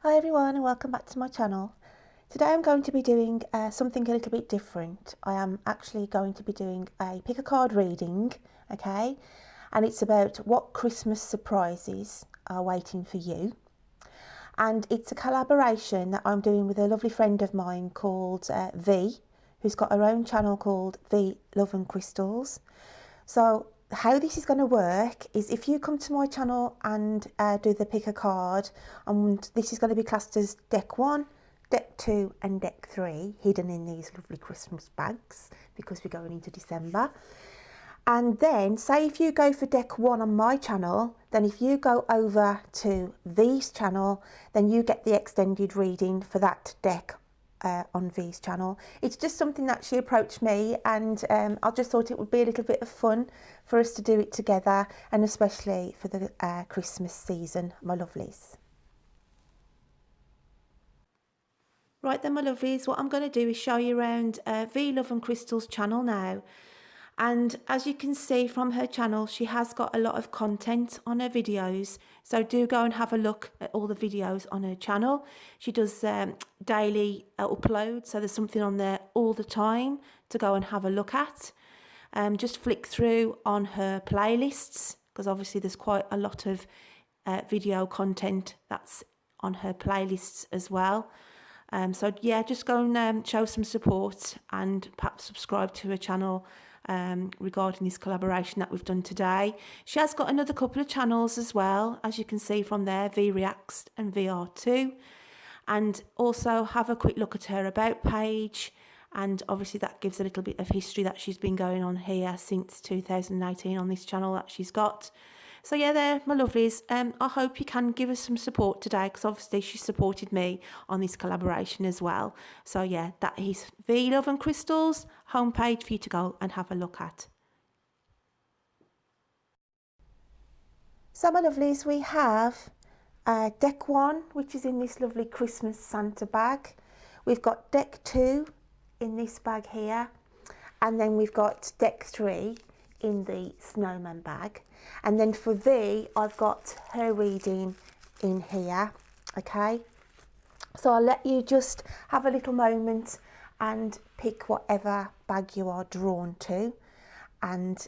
Hi everyone and welcome back to my channel. Today I'm going to be doing something a little bit different. I am actually going to be doing a pick a card reading, okay? And it's about what Christmas surprises are waiting for you. And it's a collaboration that I'm doing with a lovely friend of mine called V, who's got her own channel called V Love and Crystals. So how this is going to work is if you come to my channel and do the pick a card, and this is going to be classed as deck 1, deck 2 and deck 3, hidden in these lovely Christmas bags because we're going into December. And then say if you go for deck 1 on my channel, then if you go over to V's channel, then you get the extended reading for that deck on V's channel. It's just something that she approached me, and I just thought it would be a little bit of fun for us to do it together, and especially for the Christmas season, my lovelies. Right then, my lovelies, what I'm going to do is show you around V Love and Crystals channel now. And as you can see from her channel, she has got a lot of content on her videos. So do go and have a look at all the videos on her channel. She does daily uploads. So there's something on there all the time to go and have a look at. Just flick through on her playlists, because obviously there's quite a lot of video content that's on her playlists as well. So yeah, just go and show some support and perhaps subscribe to her channel regarding this collaboration that we've done today. She has got another couple of channels as well, as you can see from there, V Reacts and VR2, and also have a quick look at her about page, and obviously that gives a little bit of history that she's been going on here since 2018 on this channel that she's got. So yeah, there, my lovelies, I hope you can give us some support today, because obviously she supported me on this collaboration as well. So yeah, that is V Love and Crystals homepage for you to go and have a look at. So my lovelies, we have deck 1, which is in this lovely Christmas Santa bag. We've got deck 2 in this bag here, and then we've got deck 3 in the snowman bag. And then for V, I've got her reading in here, okay? So I'll let you just have a little moment and pick whatever bag you are drawn to, and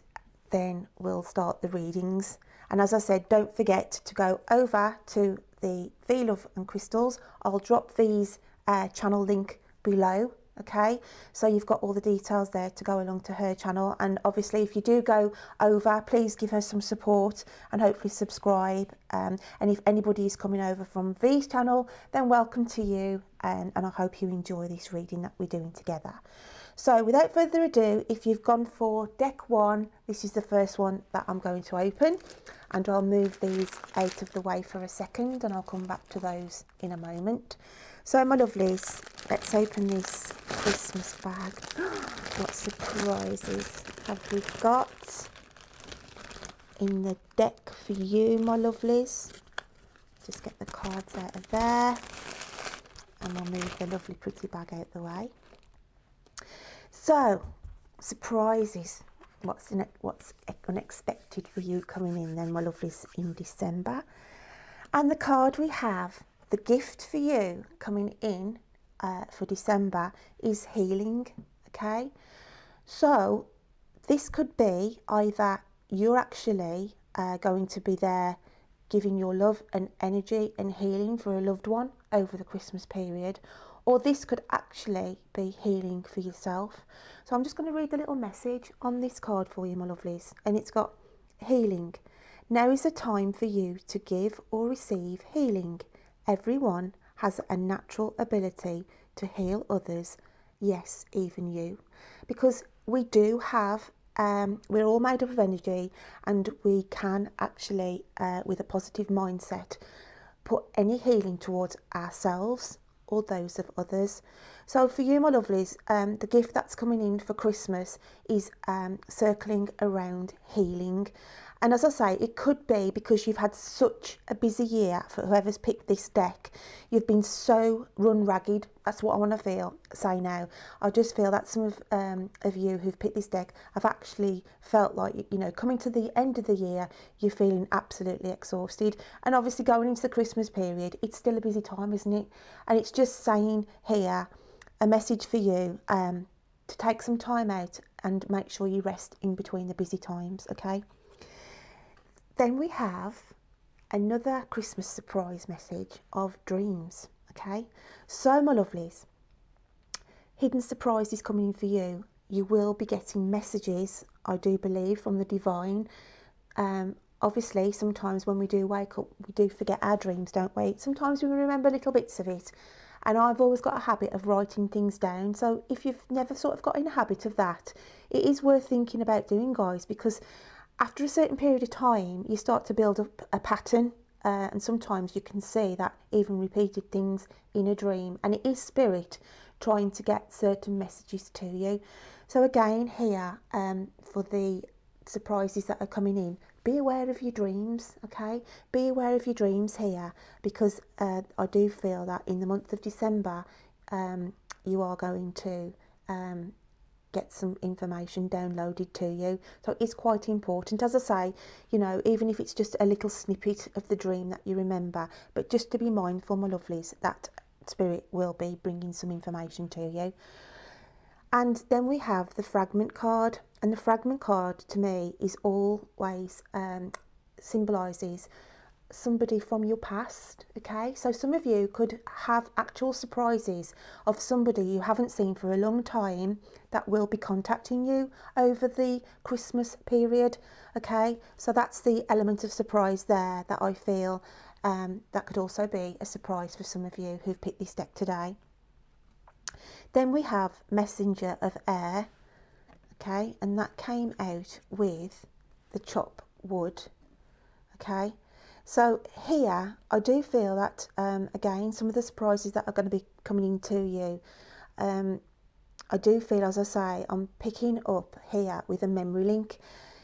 then we'll start the readings. And as I said, don't forget to go over to the V Love and Crystals. I'll drop V's channel link below. Okay, so you've got all the details there to go along to her channel. And obviously if you do go over, please give her some support and hopefully subscribe. And if anybody is coming over from V's channel, then welcome to you, and I hope you enjoy this reading that we're doing together. So without further ado, if you've gone for deck 1, this is the first one that I'm going to open, and I'll move these out of the way for a second and I'll come back to those in a moment. So my lovelies, let's open this Christmas bag. What surprises have we got in the deck for you, my lovelies? Just get the cards out of there, and I'll move the lovely pretty bag out the way. So, surprises. What's unexpected for you coming in then, my lovelies, in December? And the card we have, the gift for you coming in for December, is healing, okay? So this could be either you're actually going to be there giving your love and energy and healing for a loved one over the Christmas period, or this could actually be healing for yourself. So I'm just going to read the little message on this card for you, my lovelies, and it's got healing. Now is the time for you to give or receive healing. Everyone has a natural ability to heal others, yes, even you, because we do have, we're all made up of energy, and we can actually, with a positive mindset, put any healing towards ourselves or those of others. So for you, my lovelies, the gift that's coming in for Christmas is circling around healing. And as I say, it could be because you've had such a busy year for whoever's picked this deck. You've been so run ragged. That's what I want to say now. I just feel that some of you who've picked this deck have actually felt like, you know, coming to the end of the year, you're feeling absolutely exhausted. And obviously going into the Christmas period, it's still a busy time, isn't it? And it's just saying here, a message for you to take some time out and make sure you rest in between the busy times, okay? Then we have another Christmas surprise message of dreams, okay? So, my lovelies, hidden surprise is coming for you. You will be getting messages, I do believe, from the divine. Obviously, sometimes when we do wake up, we do forget our dreams, don't we? Sometimes we remember little bits of it. And I've always got a habit of writing things down. So if you've never sort of got in a habit of that, it is worth thinking about doing, guys, because after a certain period of time, you start to build up a pattern, and sometimes you can see that even repeated things in a dream, and it is spirit trying to get certain messages to you. So again, here, for the surprises that are coming in, be aware of your dreams, okay? Be aware of your dreams here, because I do feel that in the month of December, you are going to get some information downloaded to you. So it's quite important, as I say, you know, even if it's just a little snippet of the dream that you remember, but just to be mindful, my lovelies, that spirit will be bringing some information to you. And then we have the fragment card, and the fragment card to me is always symbolises somebody from your past, okay? So some of you could have actual surprises of somebody you haven't seen for a long time that will be contacting you over the Christmas period, okay? So that's the element of surprise there that I feel that could also be a surprise for some of you who've picked this deck today. Then we have Messenger of Air, okay? And that came out with the chop wood, okay? So here, I do feel that, again, some of the surprises that are going to be coming into you, I do feel, as I say, I'm picking up here with a memory link.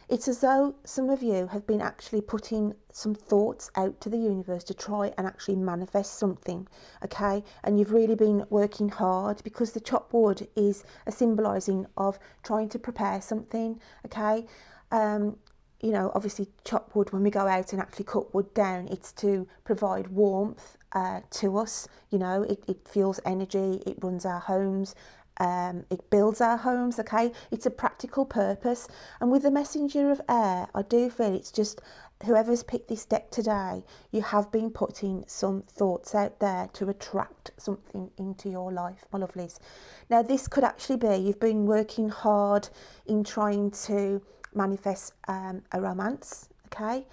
It's as though some of you have been actually putting some thoughts out to the universe to try and actually manifest something, okay? And you've really been working hard, because the chop wood is a symbolising of trying to prepare something, okay? You know, obviously chop wood, when we go out and actually cut wood down, it's to provide warmth to us. You know, it fuels energy, it runs our homes, it builds our homes, okay? It's a practical purpose. And with the Messenger of Air, I do feel it's just whoever's picked this deck today, you have been putting some thoughts out there to attract something into your life, my lovelies. Now, this could actually be you've been working hard in trying to manifest a romance, okay?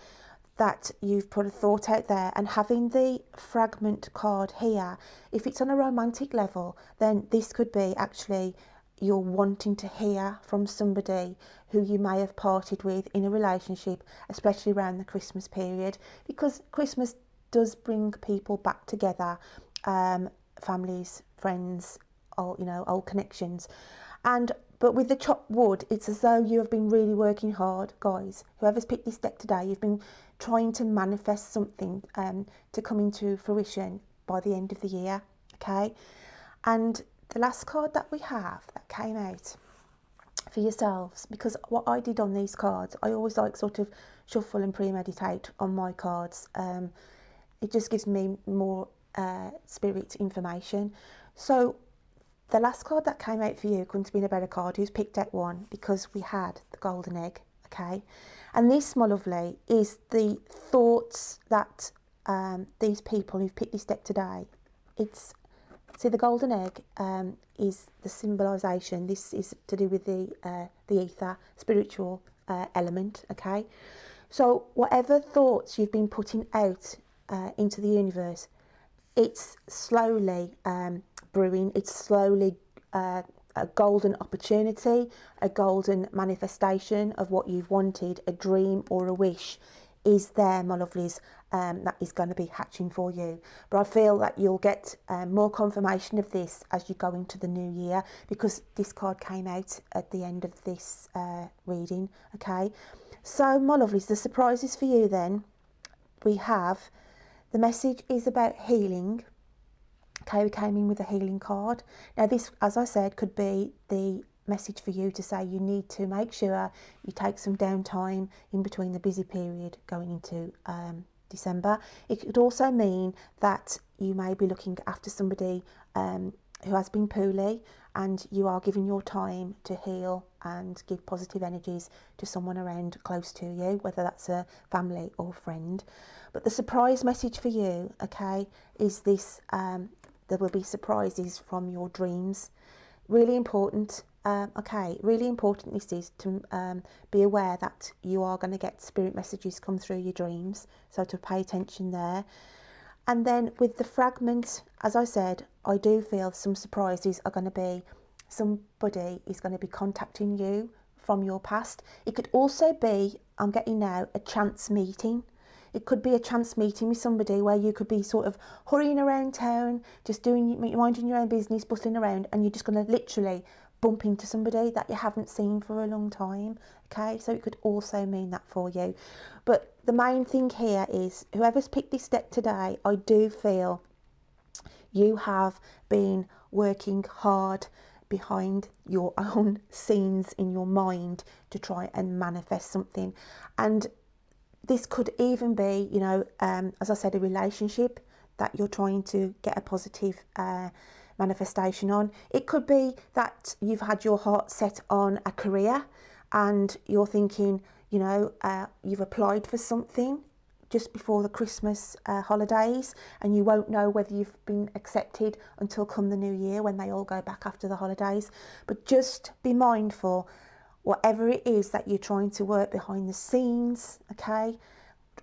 That you've put a thought out there, and having the fragment card here, if it's on a romantic level, then this could be actually you're wanting to hear from somebody who you may have parted with in a relationship, especially around the Christmas period, because Christmas does bring people back together, families, friends, old, you know, old connections. But with the chopped wood, it's as though you have been really working hard, guys. Whoever's picked this deck today, you've been trying to manifest something to come into fruition by the end of the year, okay? And the last card that we have that came out for yourselves, because what I did on these cards, I always like sort of shuffle and premeditate on my cards. It just gives me more spirit information. So the last card that came out for you couldn't have been a better card. Who's picked deck one? Because we had the golden egg, okay? And this, my lovely, is the thoughts that these people who've picked this deck today, it's, see, the golden egg is the symbolisation. This is to do with the ether, spiritual element, okay? So whatever thoughts you've been putting out into the universe, it's slowly brewing, it's slowly a golden opportunity, a golden manifestation of what you've wanted, a dream or a wish is there, my lovelies, that is going to be hatching for you. But I feel that you'll get more confirmation of this as you go into the new year, because this card came out at the end of this reading. Okay, so my lovelies, the surprises for you then, we have the message is about healing. Okay, we came in with a healing card. Now this, as I said, could be the message for you to say you need to make sure you take some downtime in between the busy period going into December. It could also mean that you may be looking after somebody who has been poorly, and you are giving your time to heal and give positive energies to someone around close to you, whether that's a family or friend. But the surprise message for you, okay, is this: there will be surprises from your dreams. Really important. Okay, really important this is to be aware that you are going to get spirit messages come through your dreams, so to pay attention there. And then with the fragment, as I said, I do feel some surprises are going to be, somebody is going to be contacting you from your past. It could also be, I'm getting now, a chance meeting. It could be a chance meeting with somebody where you could be sort of hurrying around town, just minding your own business, bustling around, and you're just going to literally bump into somebody that you haven't seen for a long time. Okay, so it could also mean that for you. But the main thing here is, whoever's picked this deck today, I do feel you have been working hard behind your own scenes in your mind to try and manifest something. And this could even be, you know, as I said, a relationship that you're trying to get a positive manifestation on. It could be that you've had your heart set on a career and you're thinking, you know, you've applied for something just before the Christmas holidays, and you won't know whether you've been accepted until come the new year when they all go back after the holidays. But just be mindful, whatever it is that you're trying to work behind the scenes, okay,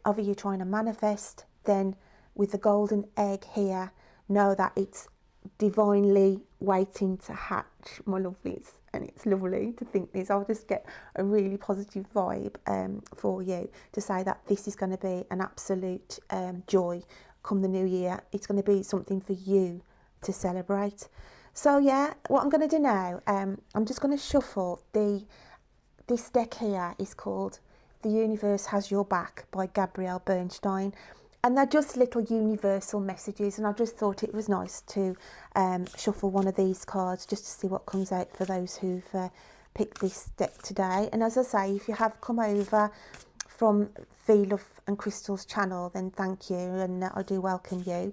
whether you're trying to manifest, then with the golden egg here, know that it's divinely waiting to hatch, my lovelies. And it's lovely to think this. I'll just get a really positive vibe for you to say that this is going to be an absolute joy come the new year. It's going to be something for you to celebrate. So yeah, what I'm going to do now, I'm just going to shuffle this deck here. Is called The Universe Has Your Back by Gabrielle Bernstein. And they're just little universal messages, and I just thought it was nice to shuffle one of these cards just to see what comes out for those who've picked this deck today. And as I say, if you have come over from V Love and Crystal's channel, then thank you, and I do welcome you.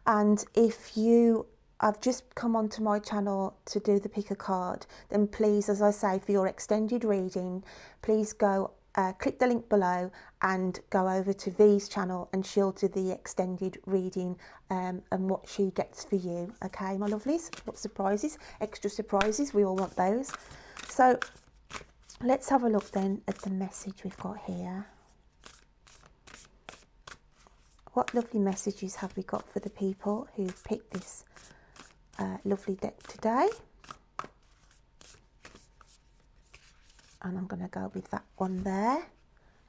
And if you have just come onto my channel to do the pick a card, then please, as I say, for your extended reading, please go click the link below and go over to V's channel, and she'll do the extended reading and what she gets for you. Okay, my lovelies, what surprises, extra surprises, we all want those. So let's have a look then at the message we've got here. What lovely messages have we got for the people who've picked this lovely deck today? And I'm going to go with that one there.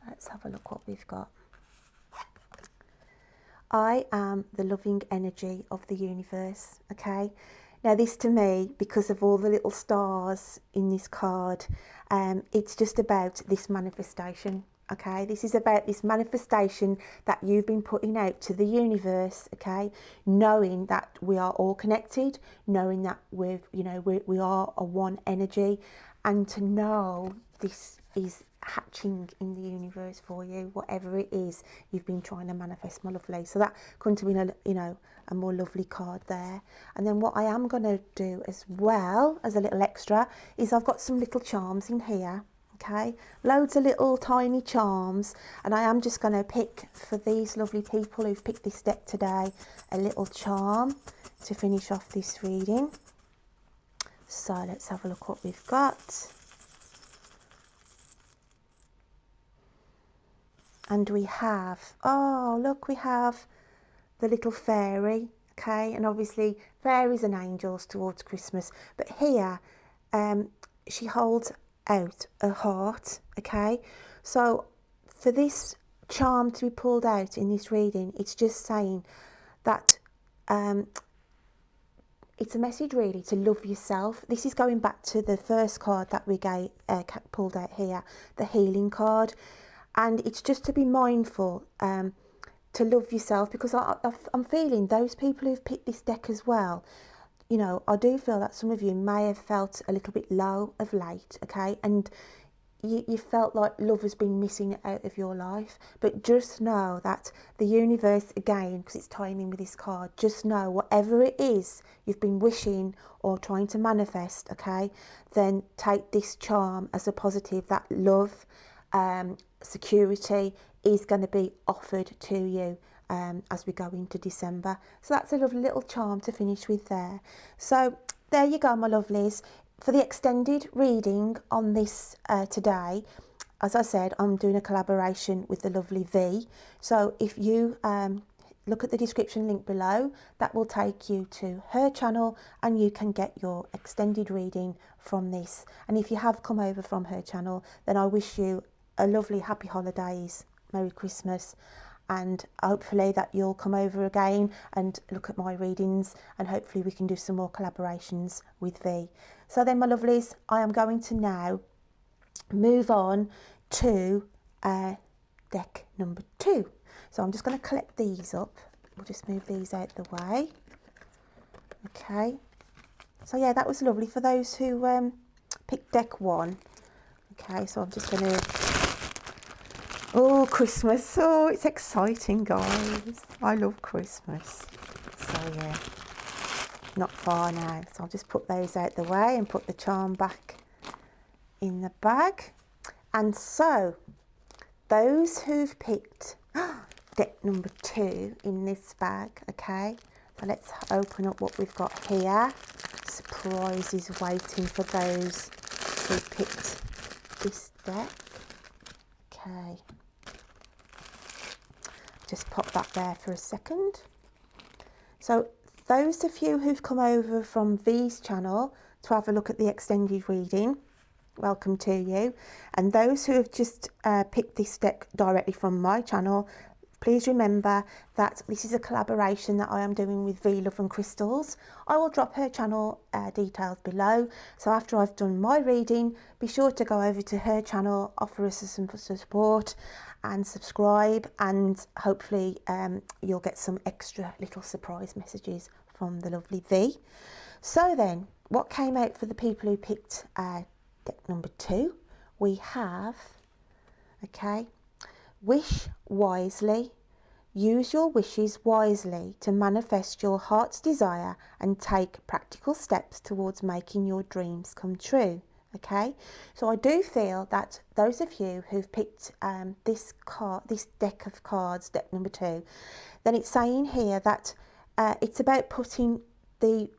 Let's have a look what we've got. I am the loving energy of the universe. Okay, now this to me, because of all the little stars in this card, it's just about this manifestation. Okay, this is about this manifestation that you've been putting out to the universe. Okay, knowing that we are all connected, knowing that we are a one energy, and to know this is hatching in the universe for you, whatever it is you've been trying to manifest, my lovely. So that couldn't have been a more lovely card there. And then what I am going to do as well as a little extra is I've got some little charms in here. Okay, loads of little tiny charms, and I am just going to pick for these lovely people who've picked this deck today a little charm to finish off this reading. So let's have a look what we've got. And we have, oh look, we have the little fairy. Okay, and obviously fairies and angels towards Christmas, but here she holds out a heart. Okay, so for this charm to be pulled out in this reading. It's just saying that it's a message really to love yourself. This is going back to the first card that we pulled out here, the healing card. And it's just to be mindful to love yourself, because I'm feeling those people who've picked this deck as well, you know, I do feel that some of you may have felt a little bit low of late, okay? And you felt like love has been missing out of your life. But just know that the universe, again, because it's tying in with this card, just know whatever it is you've been wishing or trying to manifest, okay, then take this charm as a positive, that love, security is going to be offered to you as we go into December. So that's a lovely little charm to finish with there. So there you go, my lovelies. For the extended reading on this today, as I said, I'm doing a collaboration with the lovely V. So if you look at the description link below, that will take you to her channel and you can get your extended reading from this. And if you have come over from her channel, then I wish you a lovely happy holidays, Merry Christmas, and hopefully that you'll come over again and look at my readings, and hopefully we can do some more collaborations with V. So then, my lovelies, I am going to now move on to deck number 2. So I'm just going to collect these up. We'll just move these out the way. Okay. So yeah, that was lovely for those who picked deck 1. Okay, so I'm just going to... Oh, Christmas. Oh, it's exciting, guys. I love Christmas. So yeah, not far now. So I'll just put those out the way and put the charm back in the bag. And so, those who've picked deck number 2 in this bag, okay, so let's open up what we've got here. Surprises waiting for those who picked this deck. Okay, just pop that there for a second. So those of you who've come over from V's channel to have a look at the extended reading, welcome to you. And those who have just picked this deck directly from my channel, please remember that this is a collaboration that I am doing with V Love and Crystals. I will drop her channel details below. So after I've done my reading, be sure to go over to her channel, offer us some support and subscribe, and hopefully you'll get some extra little surprise messages from the lovely V. So then, what came out for the people who picked deck number 2? We have, okay, wish wisely. Use your wishes wisely to manifest your heart's desire and take practical steps towards making your dreams come true. Okay, so I do feel that those of you who've picked this deck of cards, deck number 2, then it's saying here that it's about putting the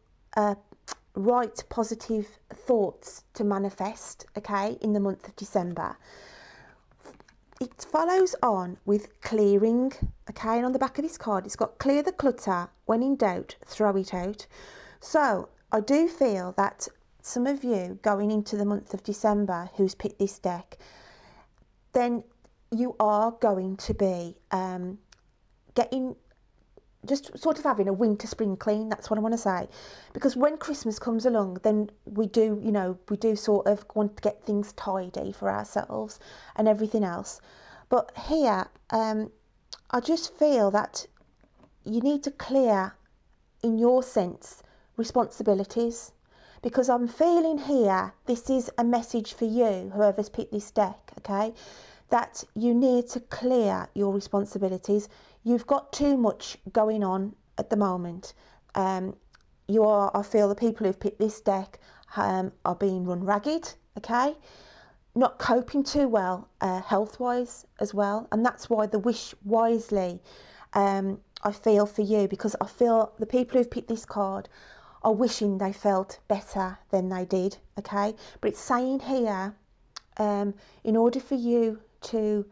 right positive thoughts to manifest, okay, in the month of December. It follows on with clearing, okay, and on the back of this card it's got clear the clutter, when in doubt throw it out. So I do feel that some of you going into the month of December who's picked this deck, then you are going to be just sort of having a winter spring clean. That's what I want to say, because when Christmas comes along, then we do sort of want to get things tidy for ourselves and everything else. But here I just feel that you need to clear, in your sense, responsibilities, because I'm feeling here this is a message for you, whoever's picked this deck, okay, that you need to clear your responsibilities. You've got too much going on at the moment. I feel the people who've picked this deck are being run ragged, okay, not coping too well health-wise as well, and that's why the wish wisely I feel for you, because I feel the people who've picked this card are wishing they felt better than they did, okay. But it's saying here, in order for you to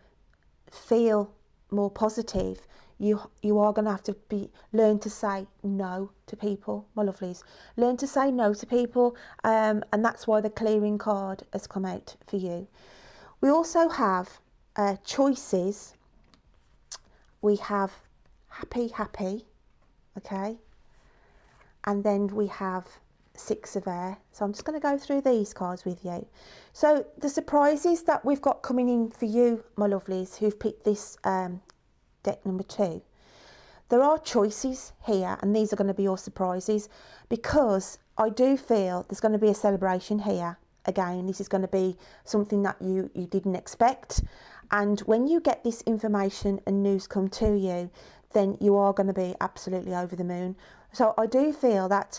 feel more positive, you are going to have to learn to say no to people, my lovelies. Learn to say no to people, and that's why the clearing card has come out for you. We also have choices, we have happy, happy, okay, and then we have 6 of air. So I'm just going to go through these cards with you. So the surprises that we've got coming in for you, my lovelies, who've picked this deck number 2. There are choices here, and these are going to be your surprises, because I do feel there's going to be a celebration here. Again, this is going to be something that you didn't expect, and when you get this information and news come to you, then you are going to be absolutely over the moon. So I do feel that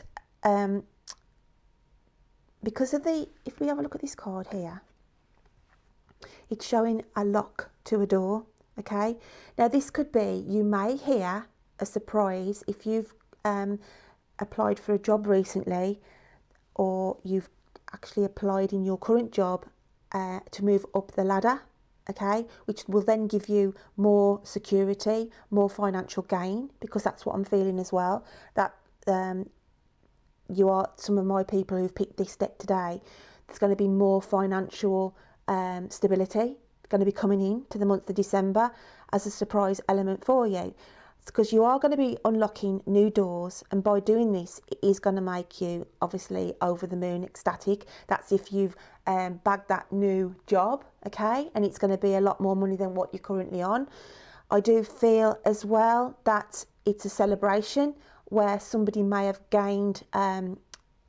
because of if we have a look at this card here, it's showing a lock to a door, okay? Now this could be, you may hear a surprise if you've applied for a job recently, or you've actually applied in your current job to move up the ladder, okay, which will then give you more security, more financial gain, because that's what I'm feeling as well, that you are some of my people who've picked this deck today. There's going to be more financial stability going to be coming in to the month of December as a surprise element for you, because you are going to be unlocking new doors, and by doing this it is going to make you obviously over the moon ecstatic. That's if you've bagged that new job, okay, and it's going to be a lot more money than what you're currently on. I do feel as well that it's a celebration where somebody may have gained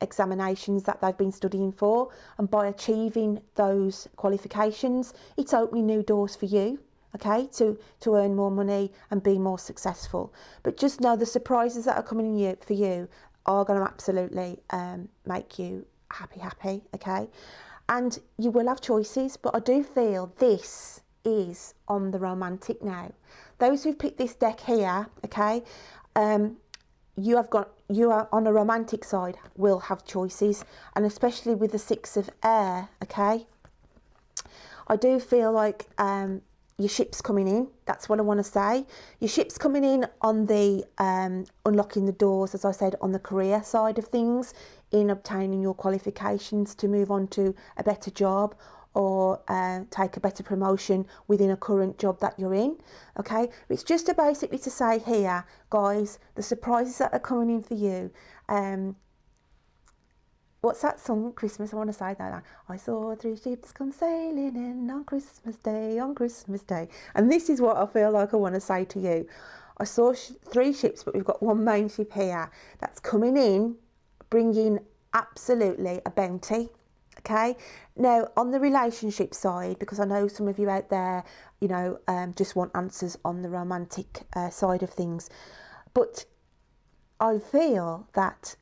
examinations that they've been studying for, and by achieving those qualifications, it's opening new doors for you, okay, to earn more money and be more successful. But just know the surprises that are coming in for you are going to absolutely make you happy, okay? And you will have choices, but I do feel this is on the romantic now. Those who've picked this deck here, okay, you are on a romantic side, will have choices, and especially with the 6 of air, okay, I do feel like your ship's coming in. That's what I want to say. Your ship's coming in on the unlocking the doors, as I said, on the career side of things, in obtaining your qualifications to move on to a better job, or take a better promotion within a current job that you're in, okay? It's just basically to say here, guys, the surprises that are coming in for you. What's that song, Christmas? I want to say that. I saw 3 ships come sailing in on Christmas Day, on Christmas Day. And this is what I feel like I want to say to you. I saw 3 ships, but we've got one main ship here that's coming in, bringing absolutely a bounty. Okay, now on the relationship side, because I know some of you out there, you know, just want answers on the romantic side of things, but I feel that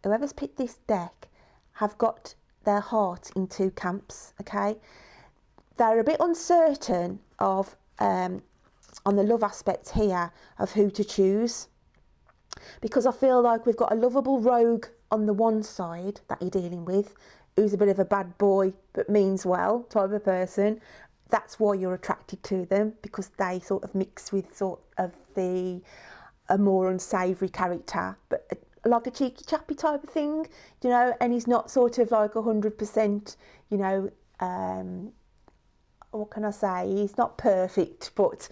whoever's picked this deck have got their heart in 2 camps, okay? They're a bit uncertain of, on the love aspect here, of who to choose, because I feel like we've got a lovable rogue on the one side that you're dealing with, who's a bit of a bad boy but means well type of person. That's why you're attracted to them, because they sort of mix with sort of a more unsavoury character, but like a cheeky chappy type of thing, you know, and he's not sort of like 100%, you know, what can I say, he's not perfect, but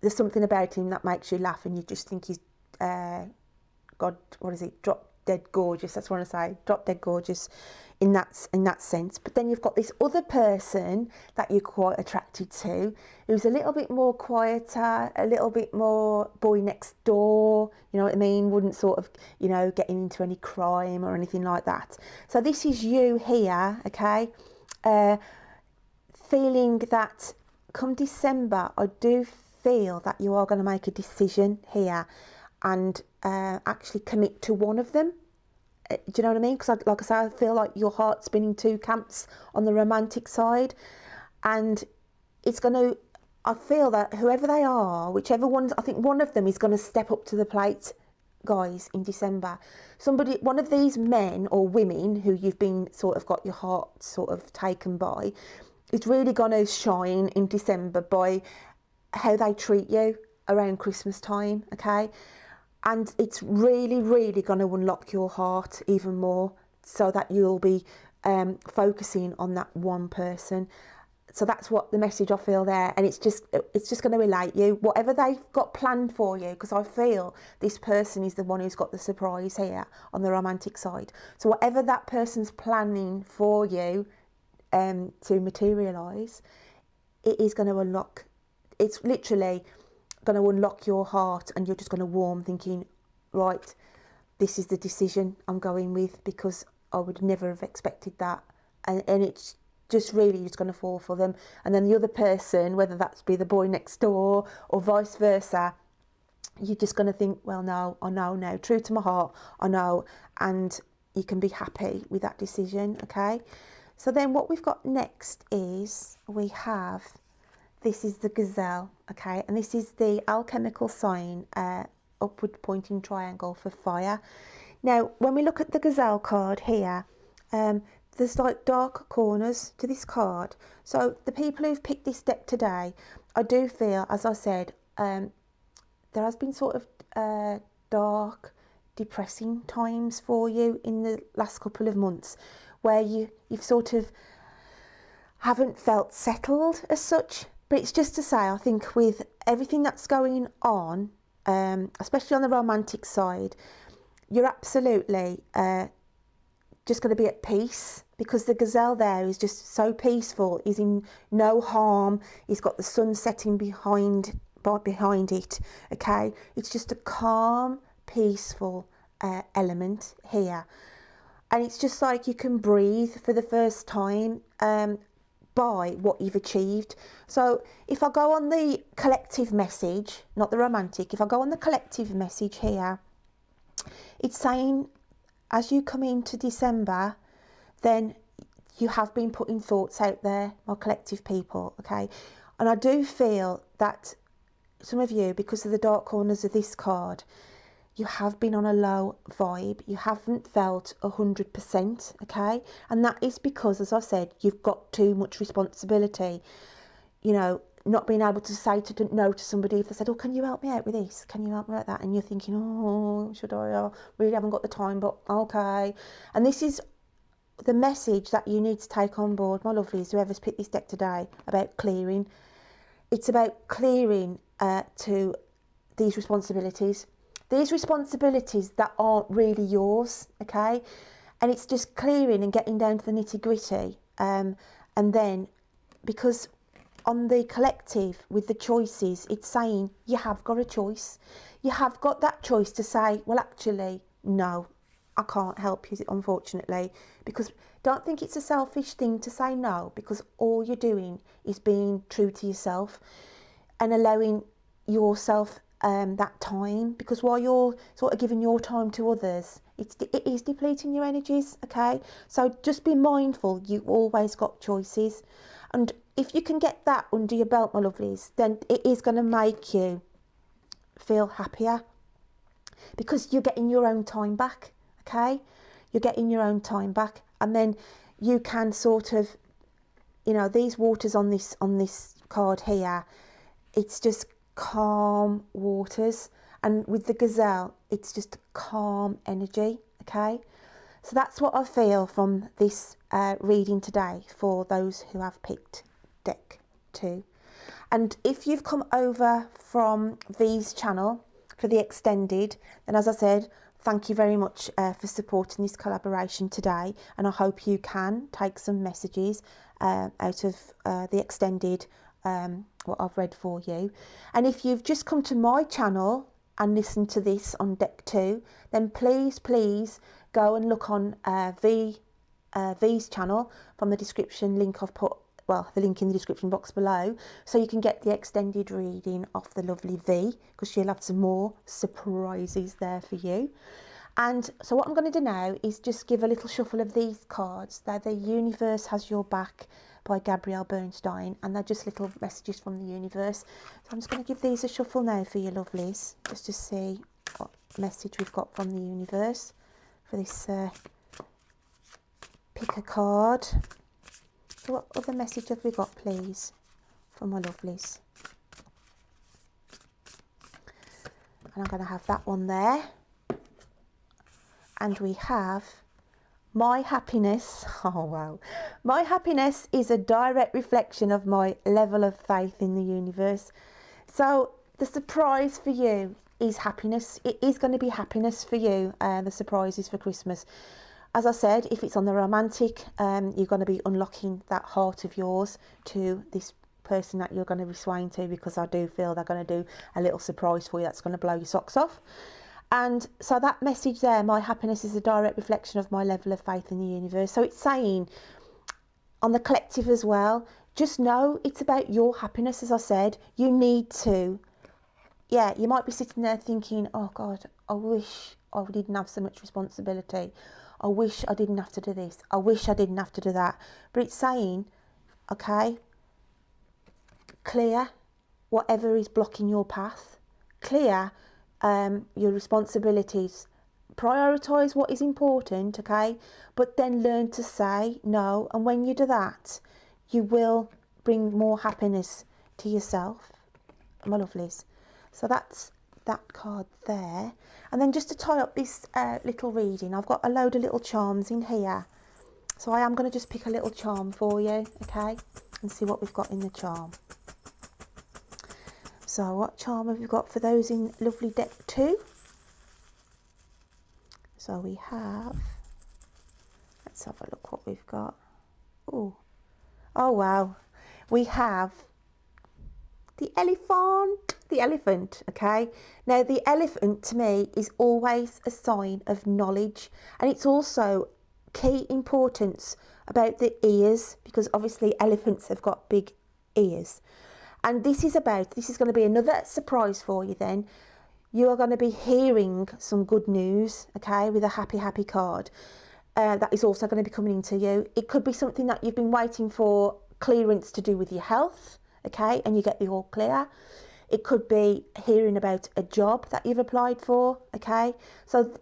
there's something about him that makes you laugh and you just think he's God, what is it, drop dead gorgeous. That's what I say, drop dead gorgeous in that sense. But then you've got this other person that you're quite attracted to, who's a little bit more quieter, a little bit more boy next door, you know what I mean, wouldn't sort of, you know, getting into any crime or anything like that. So this is you here, okay, feeling that come December, I do feel that you are going to make a decision here and actually commit to one of them. Do you know what I mean? Because like I say, I feel like your heart's been in 2 camps on the romantic side, and it's going to, I feel that whoever they are, whichever ones, I think one of them is going to step up to the plate, guys, in December. Somebody, one of these men or women who you've been sort of got your heart sort of taken by, is really going to shine in December by how they treat you around Christmas time, okay? And it's really, really going to unlock your heart even more, so that you'll be focusing on that one person. So that's what the message I feel there, and it's just going to relate you, whatever they've got planned for you, because I feel this person is the one who's got the surprise here on the romantic side. So whatever that person's planning for you to materialise, it is going to unlock, it's literally going to unlock your heart, and you're just going to warm thinking, right, this is the decision I'm going with, because I would never have expected that, and it's just really just going to fall for them. And then the other person, whether that's be the boy next door or vice versa, you're just going to think, well, no, I know now, true to my heart, I know, and you can be happy with that decision. Okay, so then what we've got next is we have, this is the gazelle. Okay, and this is the alchemical sign, upward pointing triangle for fire. Now when we look at the gazelle card here, there's like dark corners to this card. So the people who've picked this deck today, I do feel, as I said, there has been sort of dark, depressing times for you in the last couple of months, where you've sort of haven't felt settled as such. But it's just to say, I think with everything that's going on, especially on the romantic side, you're absolutely just going to be at peace, because the gazelle there is just so peaceful. He's in no harm. He's got the sun setting behind it. Okay, it's just a calm, peaceful element here, and it's just like you can breathe for the first time by what you've achieved. So if I go on the collective message, not the romantic, if I go on the collective message here, it's saying, as you come into December, then you have been putting thoughts out there, my collective people, okay? And I do feel that some of you, because of the dark corners of this card, you have been on a low vibe. You haven't felt 100%, okay? And that is because, as I said, you've got too much responsibility. You know, not being able to say no to somebody if they said, oh, can you help me out with this? Can you help me out with that? And you're thinking, oh, should I? I really haven't got the time, but okay. And this is the message that you need to take on board, my lovelies, whoever's picked this deck today, about clearing. It's about clearing to these responsibilities that aren't really yours, okay? And it's just clearing and getting down to the nitty gritty. And then, because on the collective with the choices, it's saying you have got a choice. You have got that choice to say, well, actually, no, I can't help you, unfortunately, because don't think it's a selfish thing to say no, because all you're doing is being true to yourself and allowing yourself that time, because while you're sort of giving your time to others, it is depleting your energies, okay? So just be mindful, you've always got choices, and if you can get that under your belt, my lovelies, then it is going to make you feel happier, because you're getting your own time back, okay? You're getting your own time back, and then you can sort of, you know, these waters on this card here, it's just calm waters, and with the gazelle, it's just a calm energy, okay? So that's what I feel from this reading today for those who have picked deck 2. And if you've come over from V's channel for the extended, then as I said, thank you very much for supporting this collaboration today, and I hope you can take some messages out of the extended, what I've read for you. And if you've just come to my channel and listened to this on deck 2, then please go and look on V's channel from the description link I've put, well, the link in the description box below, so you can get the extended reading of the lovely V, because she'll have some more surprises there for you. And so what I'm going to do now is just give a little shuffle of these cards. They're The Universe Has Your Back by Gabrielle Bernstein, and they're just little messages from the universe. So I'm just going to give these a shuffle now for you lovelies, just to see what message we've got from the universe for this pick a card. So what other message have we got, please, for my lovelies? And I'm going to have that one there. And we have My happiness, oh wow, my happiness is a direct reflection of my level of faith in the universe. So the surprise for you is happiness. It is going to be happiness for you, the surprises for Christmas. As I said, if it's on the romantic, you're going to be unlocking that heart of yours to this person that you're going to be swaying to, because I do feel they're going to do a little surprise for you that's going to blow your socks off. And so that message there, my happiness is a direct reflection of my level of faith in the universe. So it's saying on the collective as well, just know it's about your happiness. As I said, you need to, yeah, you might be sitting there thinking, oh God, I wish I didn't have so much responsibility. I wish I didn't have to do this. I wish I didn't have to do that. But it's saying, okay, clear whatever is blocking your path. Clear your responsibilities, prioritise what is important, okay, but then learn to say no, and when you do that, you will bring more happiness to yourself, my lovelies. So that's that card there. And then just to tie up this little reading, I've got a load of little charms in here, so I am going to just pick a little charm for you, okay, and see what we've got in the charm. So what charm have we got for those in lovely deck 2? So we have, let's have a look what we've got. Oh wow, we have the elephant, okay. Now the elephant to me is always a sign of knowledge, and it's also key importance about the ears, because obviously elephants have got big ears. And this is going to be another surprise for you then. You are going to be hearing some good news, okay, with a happy card. That is also going to be coming into you. It could be something that you've been waiting for clearance to do with your health, okay, and you get the all clear. It could be hearing about a job that you've applied for, okay. So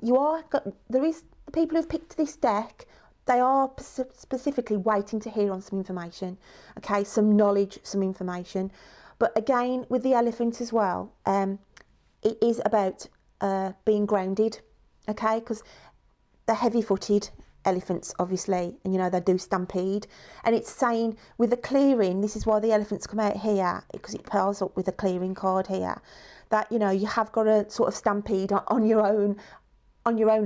there is the people who've picked this deck, they are specifically waiting to hear on some information, okay, some knowledge, some information. But again, with the elephant as well, it is about being grounded, okay, because they're heavy-footed elephants, obviously, and you know, they do stampede. And it's saying with the clearing, this is why the elephants come out here, because it pairs up with a clearing card here, that, you know, you have got to sort of stampede on your own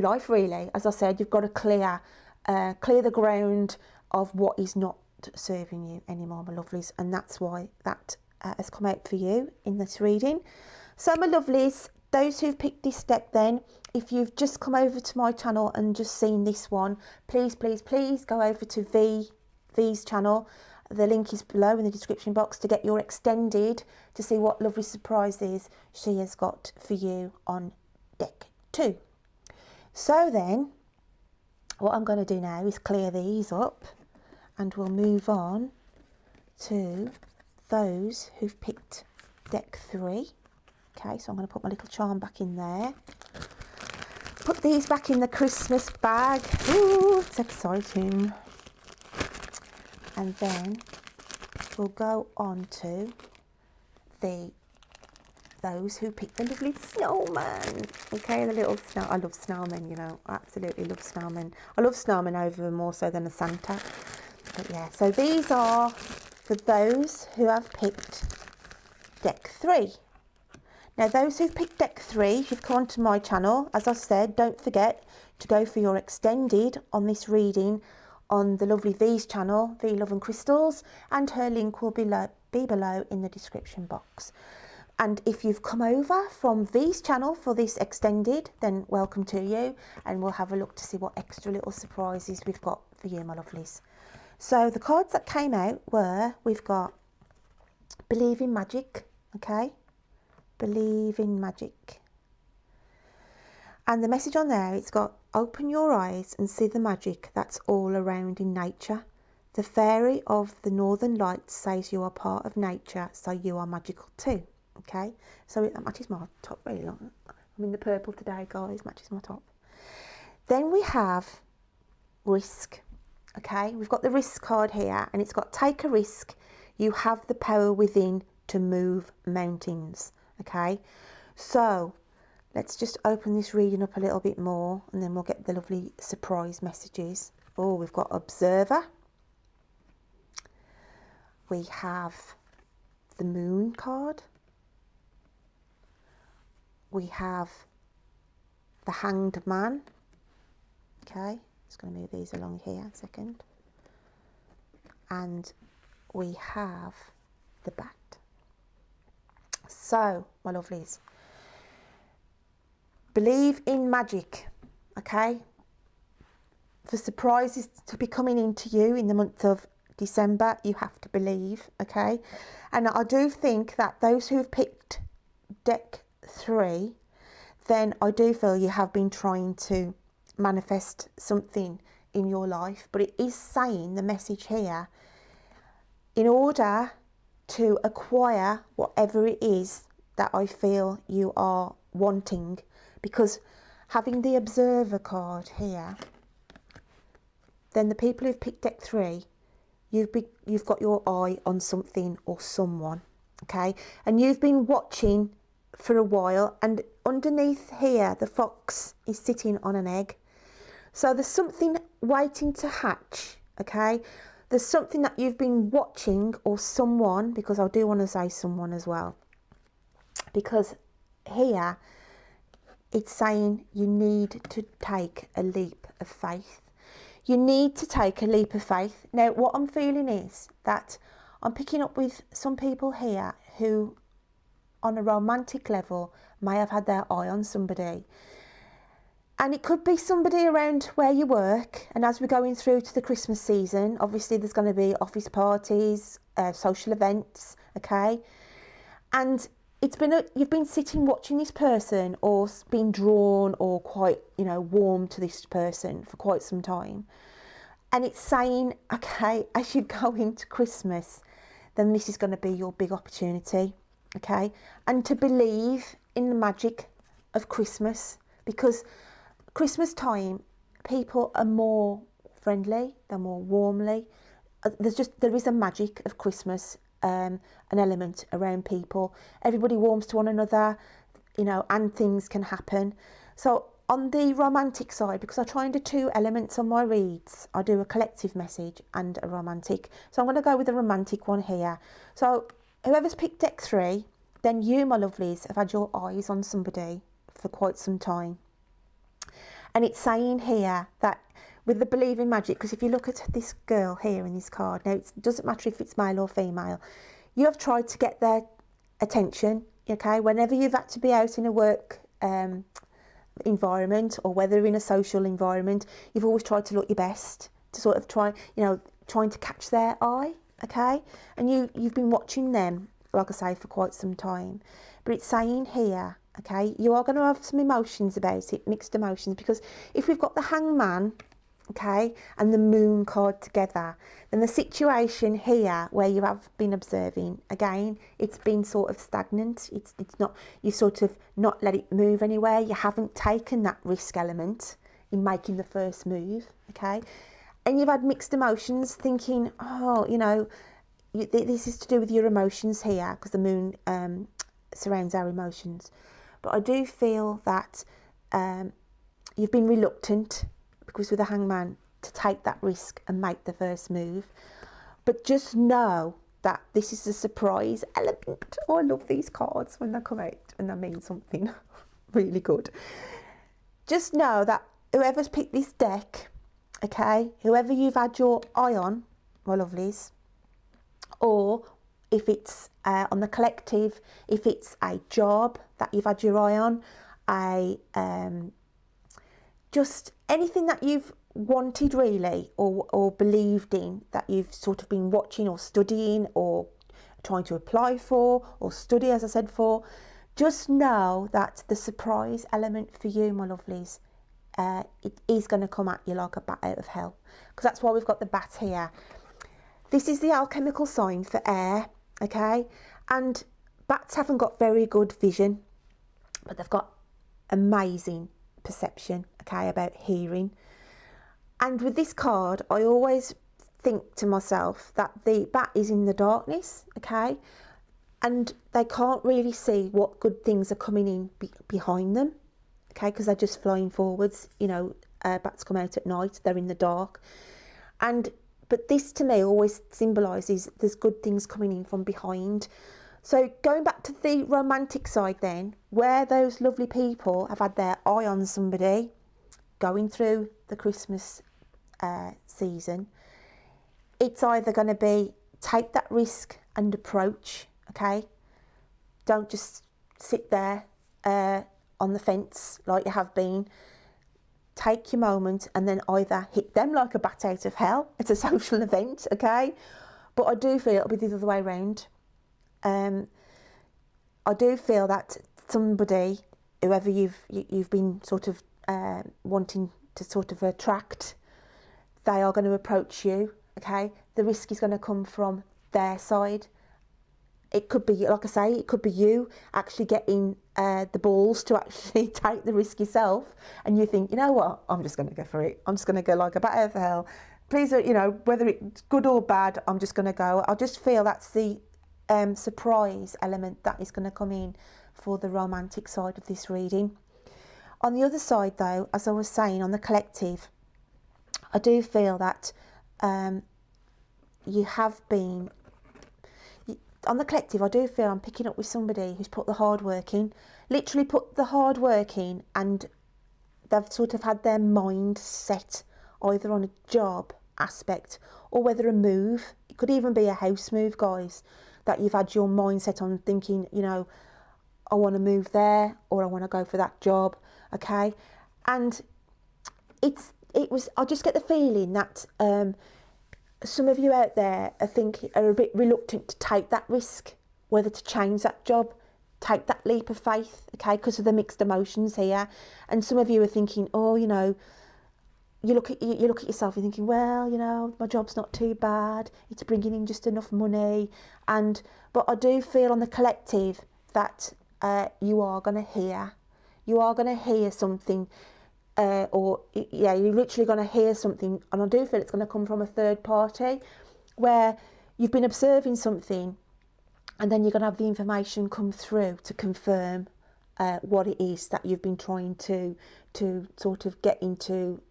life, really. As I said, you've got to clear the ground of what is not serving you anymore, my lovelies, and that's why that has come out for you in this reading. So my lovelies, those who've picked this deck then, if you've just come over to my channel and just seen this one, please go over to V's channel. The link is below in the description box to get your extended, to see what lovely surprises she has got for you on deck 2. So then, what I'm going to do now is clear these up, and we'll move on to those who've picked deck 3. Okay, so I'm going to put my little charm back in there. Put these back in the Christmas bag. Ooh, it's exciting. And then we'll go on to those who picked the lovely snowman. Okay, the little snow. I love snowmen, you know. I absolutely love snowmen. I love snowmen over more so than a Santa. But yeah, so these are for those who have picked deck 3. Now, those who've picked deck 3, if you've come onto my channel, as I said, don't forget to go for your extended on this reading on the lovely V's channel, V Love and Crystals, and her link will be below in the description box. And if you've come over from V's channel for this extended, then welcome to you, and we'll have a look to see what extra little surprises we've got for you, my lovelies. So the cards that came out were, we've got Believe in Magic, okay, Believe in Magic. And the message on there, it's got, open your eyes and see the magic that's all around in nature. The fairy of the northern lights says you are part of nature, so you are magical too. Okay, so it matches my top really long. I'm in the purple today, guys, matches my top. Then we have risk. Okay, we've got the risk card here, and it's got take a risk. You have the power within to move mountains. Okay, so Let's just open this reading up a little bit more, and then we'll get the lovely surprise messages. Oh, we've got Observer. We have the Moon card. We have the Hanged Man. Okay, just going to move these along here a second. And we have the Bat. So, my lovelies, believe in magic, okay? For surprises to be coming into you in the month of December, you have to believe, okay? And I do think that those who have picked deck 3, then I do feel you have been trying to manifest something in your life, but it is saying, the message here, in order to acquire whatever it is that I feel you are wanting, because having the Observer card here, then the people who've picked deck 3, you've got your eye on something or someone, okay? And you've been watching for a while, and underneath here the fox is sitting on an egg. So there's something waiting to hatch, okay? There's something that you've been watching, or someone, because I do want to say someone as well, because here it's saying you need to take a leap of faith. You need to take a leap of faith. Now, what I'm feeling is that I'm picking up with some people here who, on a romantic level, may have had their eye on somebody. And it could be somebody around where you work. And as we're going through to the Christmas season, obviously there's going to be office parties, social events, okay? And you've been sitting watching this person, or been drawn or quite, warm to this person for quite some time. And it's saying, okay, as you go into Christmas, then this is going to be your big opportunity, okay? And to believe in the magic of Christmas, because Christmas time, people are more friendly, they're more warmly. There is a magic of Christmas, an element around people. Everybody warms to one another, and things can happen. So on the romantic side, because I try and do 2 elements on my reads, I do a collective message and a romantic. So I'm going to go with the romantic one here. So whoever's picked deck 3, then you, my lovelies, have had your eyes on somebody for quite some time. And it's saying here that with the believe in magic, because if you look at this girl here in this card, now it doesn't matter if it's male or female, you have tried to get their attention, okay? Whenever you've had to be out in a work environment, or whether in a social environment, you've always tried to look your best, to sort of trying to catch their eye, okay? And you've been watching them, like I say, for quite some time. But it's saying here, okay, you are going to have some emotions about it, mixed emotions, because if we've got the Hangman, okay, and the Moon card together, then the situation here where you have been observing, again, it's been sort of stagnant. It's not, you sort of not let it move anywhere. You haven't taken that risk element in making the first move, okay? And you've had mixed emotions, thinking, this is to do with your emotions here, because the Moon surrounds our emotions. But I do feel that you've been reluctant, because with the Hangman, to take that risk and make the first move. But just know that this is a surprise element. Oh, I love these cards when they come out and they mean something really good. Just know that whoever's picked this deck, okay, whoever you've had your eye on, my lovelies, or if it's on the collective, if it's a job that you've had your eye on, just anything that you've wanted really, or believed in, that you've sort of been watching or studying or trying to apply for or study, as I said, for, just know that the surprise element for you, my lovelies, it is going to come at you like a bat out of hell, because that's why we've got the bat here. This is the alchemical sign for air, okay? And bats haven't got very good vision, but they've got amazing perception, okay, about hearing. And with this card, I always think to myself that the bat is in the darkness, okay, and they can't really see what good things are coming in behind them, okay, because they're just flying forwards. You know, bats come out at night, they're in the dark. But this to me always symbolises there's good things coming in from behind. So going back to the romantic side then, where those lovely people have had their eye on somebody going through the Christmas season, it's either going to be take that risk and approach, okay? Don't just sit there on the fence like you have been. Take your moment and then either hit them like a bat out of hell. It's a social event, okay? But I do feel it'll be the other way around. I do feel that somebody, whoever you've been sort of wanting to sort of attract, they are going to approach you, okay? The risk is going to come from their side. It could be, like I say, it could be you actually getting the balls to actually take the risk yourself, and you think, you know what, I'm just going to go for it. I'm just going to go like a bat out of hell. Please, you know, whether it's good or bad, I'm just going to go. I just feel that's the surprise element that is going to come in for the romantic side of this reading. On the other side, though, as I was saying, on the collective, I do feel that you have been... On the collective, I do feel I'm picking up with somebody who's put the hard work in, literally put the hard work in, and they've sort of had their mind set either on a job aspect or whether a move. It could even be a house move, guys, that you've had your mind set on thinking, you know, I want to move there or I want to go for that job, okay? And I just get the feeling that some of you out there are a bit reluctant to take that risk, whether to change that job, take that leap of faith, okay, because of the mixed emotions here. And some of you are thinking, oh, you know, you look at yourself, you're thinking, well, you know, my job's not too bad, it's bringing in just enough money. But I do feel on the collective that you are going to hear something. You're literally going to hear something, and I do feel it's going to come from a third party, where you've been observing something, and then you're going to have the information come through to confirm what it is that you've been trying to sort of get into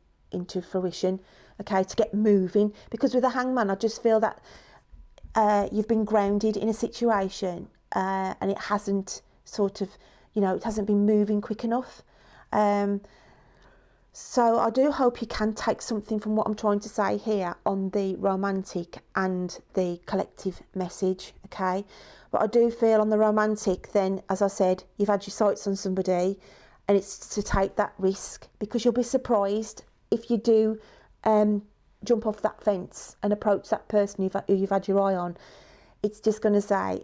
fruition, okay, to get moving. Because with the Hangman, I just feel that you've been grounded in a situation, and it hasn't sort of, you know, it hasn't been moving quick enough. So I do hope you can take something from what I'm trying to say here on the romantic and the collective message, okay? But I do feel on the romantic, then, as I said, you've had your sights on somebody, and it's to take that risk, because you'll be surprised if you do jump off that fence and approach that person who you've had your eye on. It's just going to say,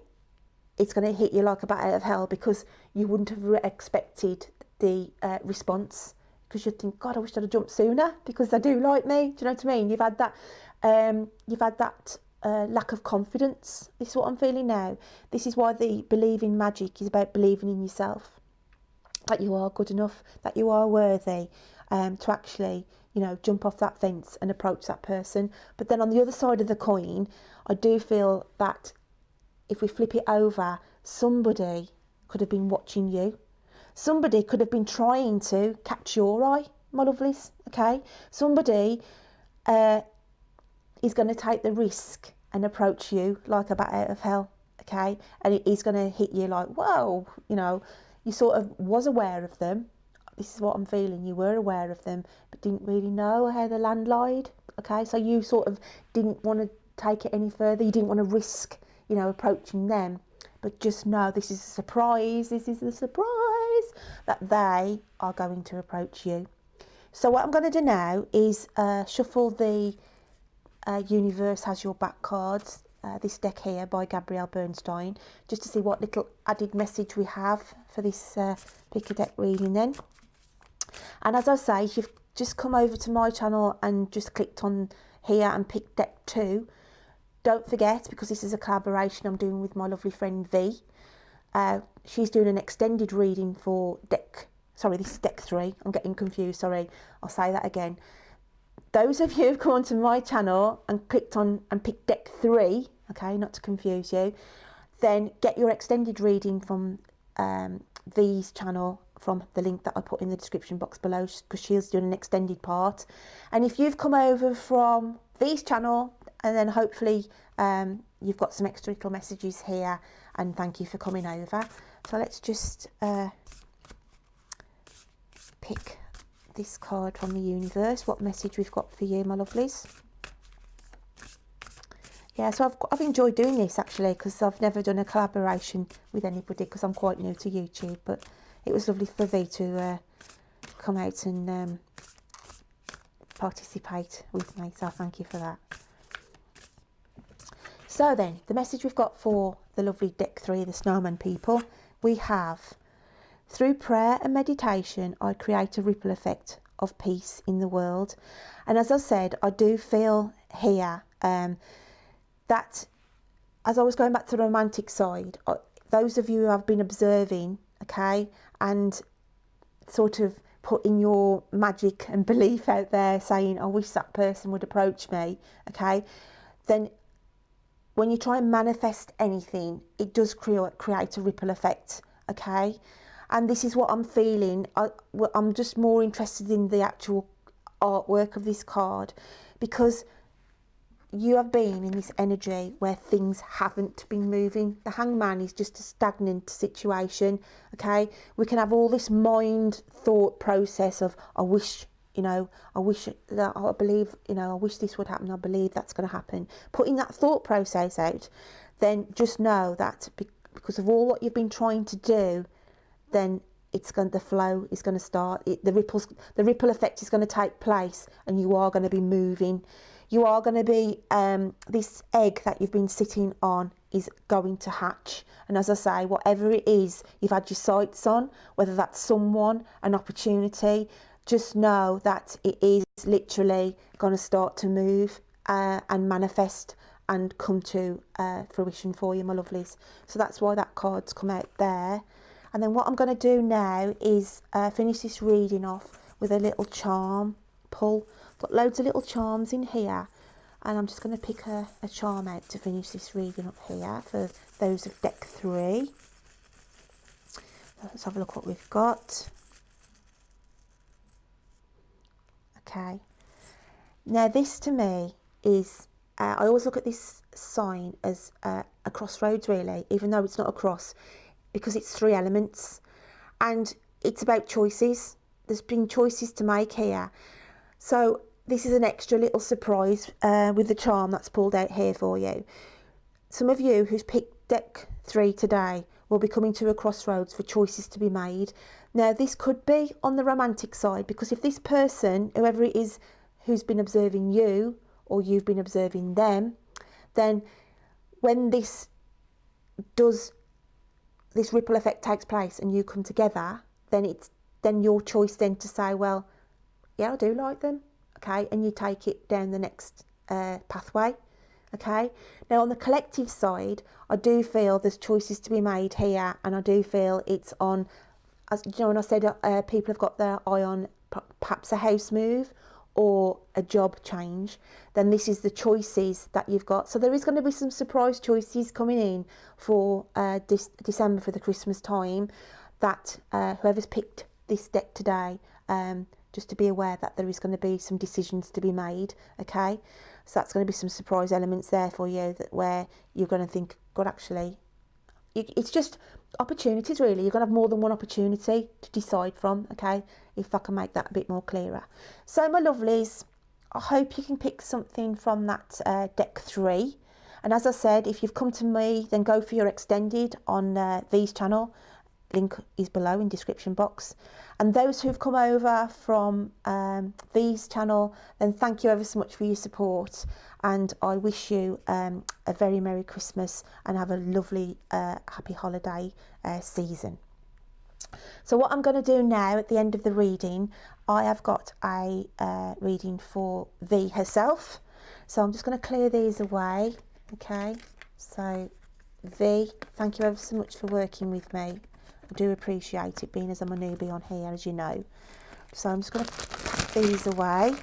it's going to hit you like a bat out of hell, because you wouldn't have expected the response. Because you think, God, I wish I'd have jumped sooner, because they do like me. Do you know what I mean? You've had that lack of confidence. This is what I'm feeling now. This is why the believe in magic is about believing in yourself, that you are good enough, that you are worthy to actually, you know, jump off that fence and approach that person. But then on the other side of the coin, I do feel that if we flip it over, somebody could have been watching you. Somebody could have been trying to catch your eye, my lovelies, okay? Somebody is going to take the risk and approach you like a bat out of hell, okay? And it is going to hit you like, whoa, you know, you sort of was aware of them. This is what I'm feeling. You were aware of them, but didn't really know how the land lied, okay? So you sort of didn't want to take it any further. You didn't want to risk, you know, approaching them. But just know this is a surprise. This is a surprise that they are going to approach you. So what I'm going to do now is shuffle the Universe Has Your Back cards, this deck here by Gabrielle Bernstein, just to see what little added message we have for this pick a deck reading then. And as I say, if you've just come over to my channel and just clicked on here and picked deck 2, don't forget, because this is a collaboration I'm doing with my lovely friend V. She's doing an extended reading for this is deck 3. I'm getting confused, sorry. I'll say that again. Those of you who've come onto my channel and clicked on and picked deck 3, okay, not to confuse you, then get your extended reading from V's channel from the link that I put in the description box below, because she's doing an extended part. And if you've come over from V's channel, and then hopefully you've got some extra little messages here, and thank you for coming over. So let's just pick this card from the universe, what message we've got for you, my lovelies. Yeah, so I've enjoyed doing this actually, because I've never done a collaboration with anybody, because I'm quite new to YouTube, but it was lovely for V to come out and participate with me, so thank you for that. So then, the message we've got for the lovely deck 3, the snowman people, we have: through prayer and meditation, I create a ripple effect of peace in the world. And as I said, I do feel here that as I was going back to the romantic side, those of you who have been observing, okay, and sort of putting your magic and belief out there, saying, I wish that person would approach me, okay, then when you try and manifest anything, it does create a ripple effect, okay? And this is what I'm feeling. I'm just more interested in the actual artwork of this card, because you have been in this energy where things haven't been moving. The Hangman is just a stagnant situation, okay? We can have all this mind thought process of, I wish, you know, I wish that, I believe, you know, I wish this would happen, I believe that's going to happen. Putting that thought process out, then just know that because of all what you've been trying to do, then the flow is going to start. The ripple effect is going to take place, and you are going to be moving. You are going to be, this egg that you've been sitting on is going to hatch. And as I say, whatever it is you've had your sights on, whether that's someone, an opportunity, just know that it is literally going to start to move and manifest and come to fruition for you, my lovelies. So that's why that card's come out there. And then what I'm going to do now is finish this reading off with a little charm pull. Got loads of little charms in here, and I'm just going to pick a charm out to finish this reading up here for those of deck 3. Let's have a look what we've got. Okay, now this to me is, I always look at this sign as a crossroads really, even though it's not a cross, because it's 3 elements, and it's about choices. There's been choices to make here. So this is an extra little surprise with the charm that's pulled out here for you. Some of you who's picked deck 3 today will be coming to a crossroads for choices to be made. Now this could be on the romantic side, because if this person, whoever it is who's been observing you, or you've been observing them, then when this ripple effect takes place and you come together, then it's your choice then to say, well, yeah, I do like them, okay, and you take it down the next pathway, okay. Now on the collective side, I do feel there's choices to be made here, and I do feel it's on, as you know, when I said people have got their eye on perhaps a house move or a job change, then this is the choices that you've got. So there is going to be some surprise choices coming in for December, for the Christmas time, that whoever's picked this deck today, just to be aware that there is going to be some decisions to be made, okay. So that's going to be some surprise elements there for you, that where you're going to think, God, actually, it's just opportunities really. You're going to have more than one opportunity to decide from, okay, if I can make that a bit more clearer. So my lovelies, I hope you can pick something from that deck 3. And as I said, if you've come to me, then go for your extended on V's channel. Link is below in description box. And those who've come over from V's channel, then thank you ever so much for your support, and I wish you a very Merry Christmas and have a lovely happy holiday season. So what I'm going to do now at the end of the reading, I have got a reading for V herself, so I'm just going to clear these away, okay. So V, thank you ever so much for working with me. I do appreciate it, being as I'm a newbie on here, as you know. So I'm just going to put these away,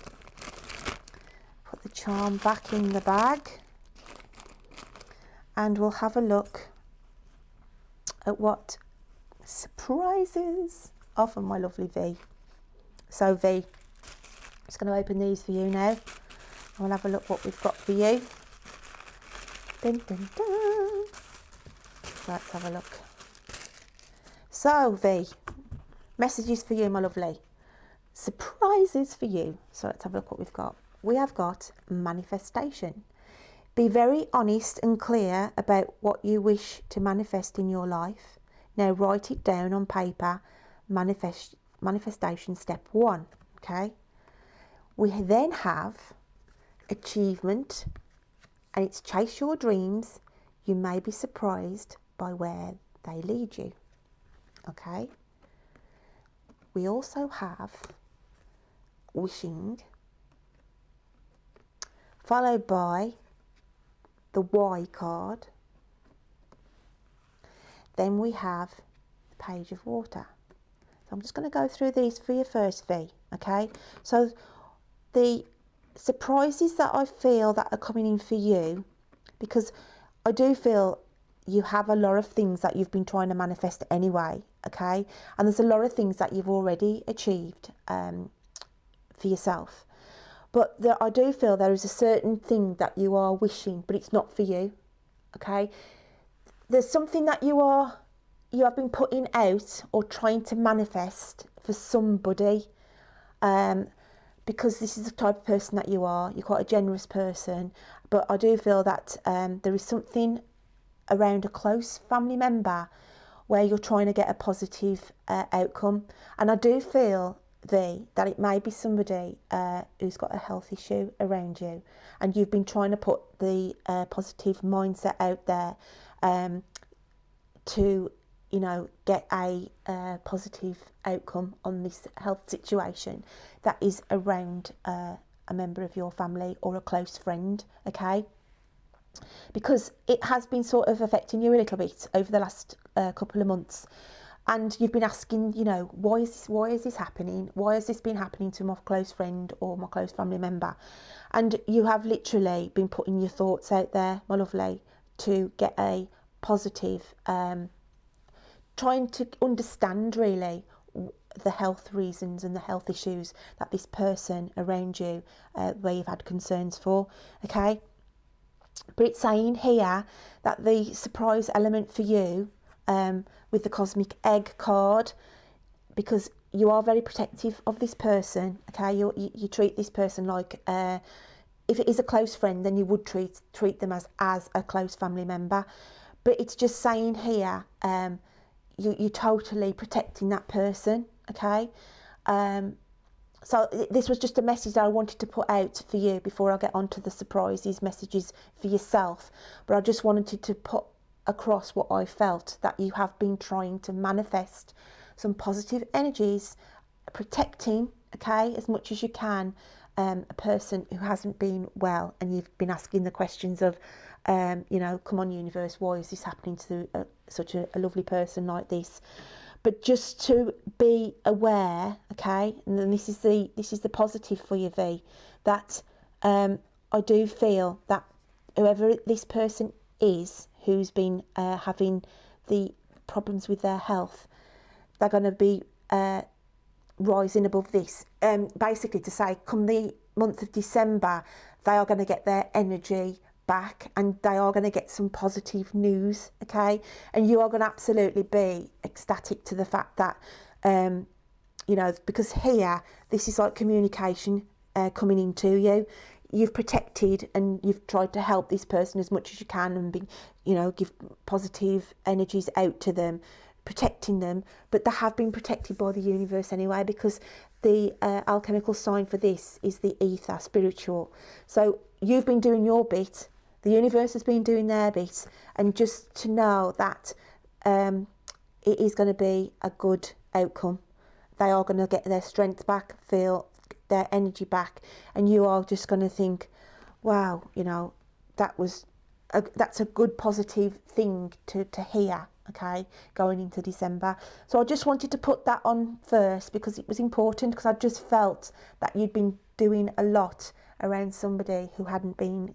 put the charm back in the bag, and we'll have a look at what surprises off, and my lovely V. So V, I'm just going to open these for you now. We'll have a look what we've got for you. Dun, dun, dun. Let's have a look. So V, messages for you, my lovely. Surprises for you. So let's have a look what we've got. We have got manifestation. Be very honest and clear about what you wish to manifest in your life. Now write it down on paper. Manifestation step 1. Okay. We then have achievement, and it's chase your dreams. You may be surprised by where they lead you. Okay. We also have wishing, followed by the Y card. Then we have the Page of Water. So I'm just going to go through these for you first, V. Okay. So the surprises that I feel that are coming in for you, because I do feel you have a lot of things that you've been trying to manifest anyway. Okay. And there's a lot of things that you've already achieved for yourself. But I do feel there is a certain thing that you are wishing, but it's not for you. Okay. There's something that you have been putting out or trying to manifest for somebody, because this is the type of person that you are. You're quite a generous person, but I do feel that there is something around a close family member where you're trying to get a positive outcome. And I do feel, V, that it may be somebody who's got a health issue around you, and you've been trying to put the positive mindset out there to, you know, get a positive outcome on this health situation that is around a member of your family or a close friend. Okay. Because it has been sort of affecting you a little bit over the last couple of months, and you've been asking, you know, why is this happening? Why has this been happening to my close friend or my close family member? And you have literally been putting your thoughts out there, my lovely, to get a positive, trying to understand really the health reasons and the health issues that this person around you, where you've had concerns for. Okay. But it's saying here that the surprise element for you, with the Cosmic Egg card, because you are very protective of this person. Okay, you treat this person like, if it is a close friend, then you would treat them as a close family member. But it's just saying here, you're totally protecting that person. Okay. So this was just a message that I wanted to put out for you before I get on to the surprises messages for yourself. But I just wanted to put across what I felt, that you have been trying to manifest some positive energies, protecting, okay, as much as you can, a person who hasn't been well. And you've been asking the questions of, you know, come on universe, why is this happening to such a lovely person like this? But just to be aware, okay, and then this is the positive for you, V, that I do feel that whoever this person is who's been having the problems with their health, they're going to be rising above this. Basically to say, come the month of December, they are going to get their energy back, and they are going to get some positive news. Okay. And you are going to absolutely be ecstatic to the fact that, you know, because here, this is like communication coming into you. You've protected and you've tried to help this person as much as you can, and be, you know, give positive energies out to them, protecting them. But they have been protected by the universe anyway, because the alchemical sign for this is the ether, spiritual. So you've been doing your bit, the universe has been doing their bit, and just to know that it is going to be a good outcome. They are going to get their strength back, feel their energy back, and you are just going to think, wow, you know, that's a good positive thing to hear. Okay, going into December. So I just wanted to put that on first because it was important, because I just felt that you'd been doing a lot around somebody who hadn't been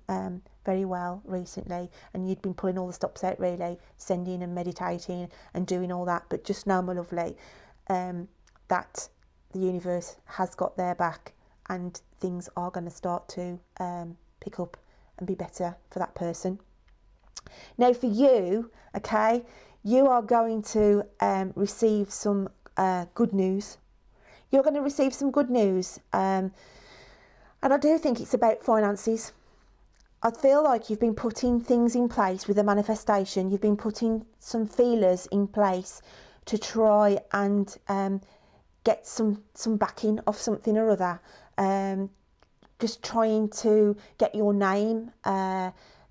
very well recently, and you'd been pulling all the stops out, really, sending and meditating and doing all that. But just know, my lovely, that the universe has got their back and things are going to start to pick up and be better for that person. Now for you, okay, you are going to receive some good news. You're going to receive some good news, and I do think it's about finances. I feel like you've been putting things in place with the manifestation. You've been putting some feelers in place to try and get some backing of something or other. Just trying to get your name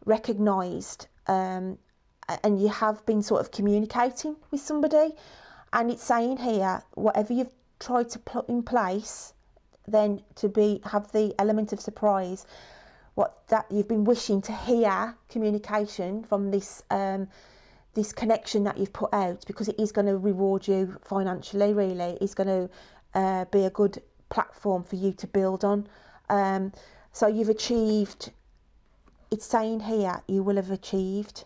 recognised, and you have been sort of communicating with somebody, and it's saying here, whatever you've tried to put in place, then to have the element of surprise, what that you've been wishing to hear communication from this this connection that you've put out, because it is going to reward you financially. Really, it's going to be a good platform for you to build on. So you've achieved, it's saying here, you will have achieved,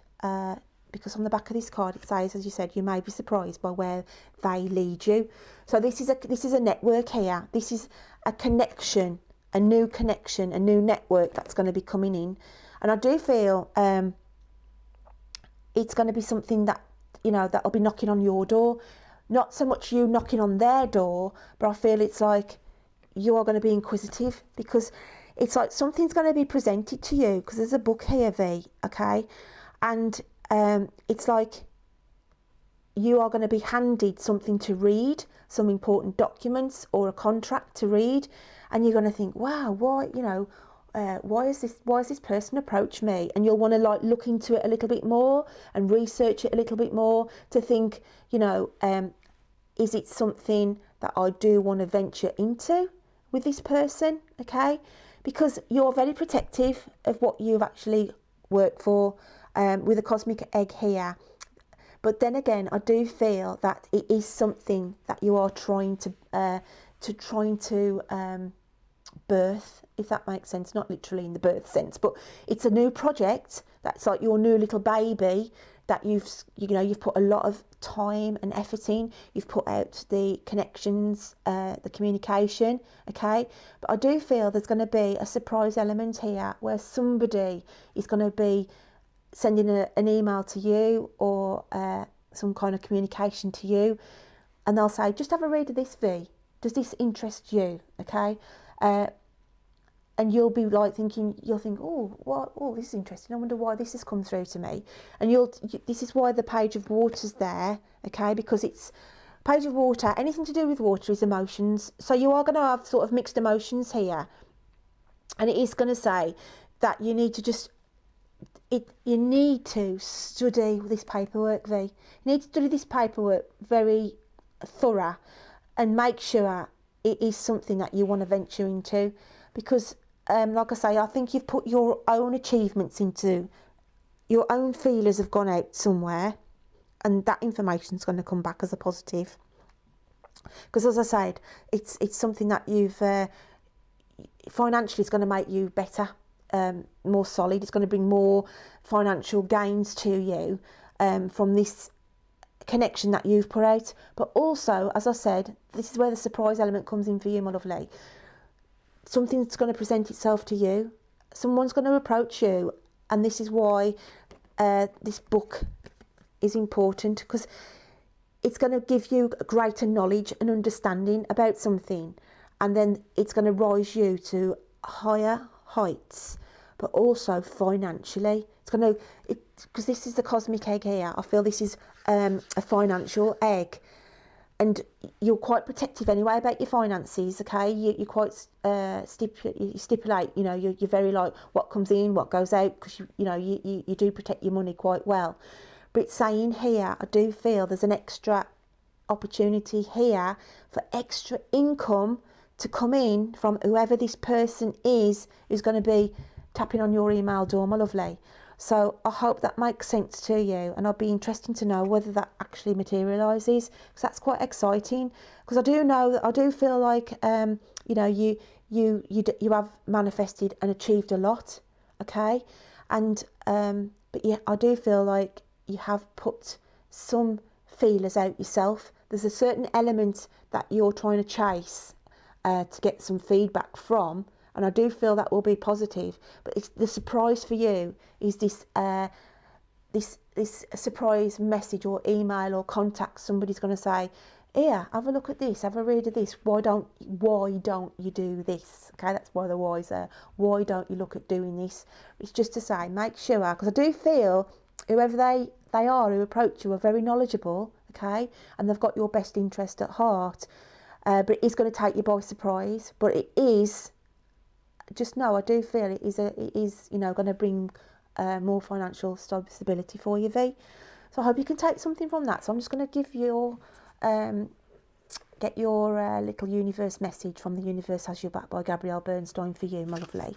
because on the back of this card it says, as you said, you may be surprised by where they lead you. So this is a network here. This is a connection, a new network that's going to be coming in. And I do feel it's going to be something that, you know, that'll be knocking on your door. Not so much you knocking on their door, but I feel it's like you are going to be inquisitive, because it's like something's going to be presented to you, because there's a book here, V, okay? And it's like you are going to be handed something to read, some important documents or a contract to read, and you're going to think, wow, why, you know, why has this person approached me? And you'll want to like look into it a little bit more and research it a little bit more to think, you know, is it something that I do want to venture into with this person, okay? Because you're very protective of what you've actually worked for, with a cosmic egg here. But then again, I do feel that it is something that you are trying to birth, if that makes sense. Not literally in the birth sense, but it's a new project that's like your new little baby that you've put a lot of time and effort in. You've put out the connections, the communication, okay? But I do feel there's going to be a surprise element here where somebody is going to be sending an email to you or some kind of communication to you, and they'll say, just have a read of this, V. Does this interest you? Okay? And you'll be like thinking, you'll think, oh, what? Oh, this is interesting. I wonder why this has come through to me. And this is why the Page of Water's there, okay? Because it's Page of Water. Anything to do with water is emotions. So you are going to have sort of mixed emotions here, and it is going to say that you need to just you need to study this paperwork, V. You need to study this paperwork very thorough and make sure it is something that you want to venture into, because like I say, I think you've put your own achievements into, your own feelers have gone out somewhere, and that information is going to come back as a positive. Because as I said, it's something that you've financially is going to make you better, more solid. It's going to bring more financial gains to you from this connection that you've put out. But also, as I said, this is where the surprise element comes in for you, my lovely. Something's going to present itself to you. Someone's going to approach you, and this is why this book is important, because it's going to give you greater knowledge and understanding about something, and then it's going to rise you to higher heights, but also financially. It's going to, because this is the cosmic egg here. I feel this is a financial egg, and you're quite protective anyway about your finances, okay? You're quite you stipulate, you know, you're very like what comes in, what goes out, because you do protect your money quite well. But it's saying here, I do feel there's an extra opportunity here for extra income to come in from whoever this person is who's going to be tapping on your email door, my lovely. So I hope that makes sense to you, and I'd be interested to know whether that actually materialises, because that's quite exciting. Because I do feel like you have manifested and achieved a lot, okay? And but yeah, I do feel like you have put some feelers out yourself there's a certain element that you're trying to chase to get some feedback from, and I do feel that will be positive. But it's the surprise for you is this this surprise message or email or contact. Somebody's going to say, here, have a look at this, have a read of this. Why don't you do this? Okay, that's why the why's there. Why don't you look at doing this? It's just to say, make sure, because I do feel whoever they are who approach you are very knowledgeable, okay, and they've got your best interest at heart. But it is going to take you by surprise. But it is, just know, I do feel it is going to bring more financial stability for you, V. So I hope you can take something from that. So I'm just going to give you get your little universe message from The Universe Has Your Back by Gabrielle Bernstein for you, my lovely.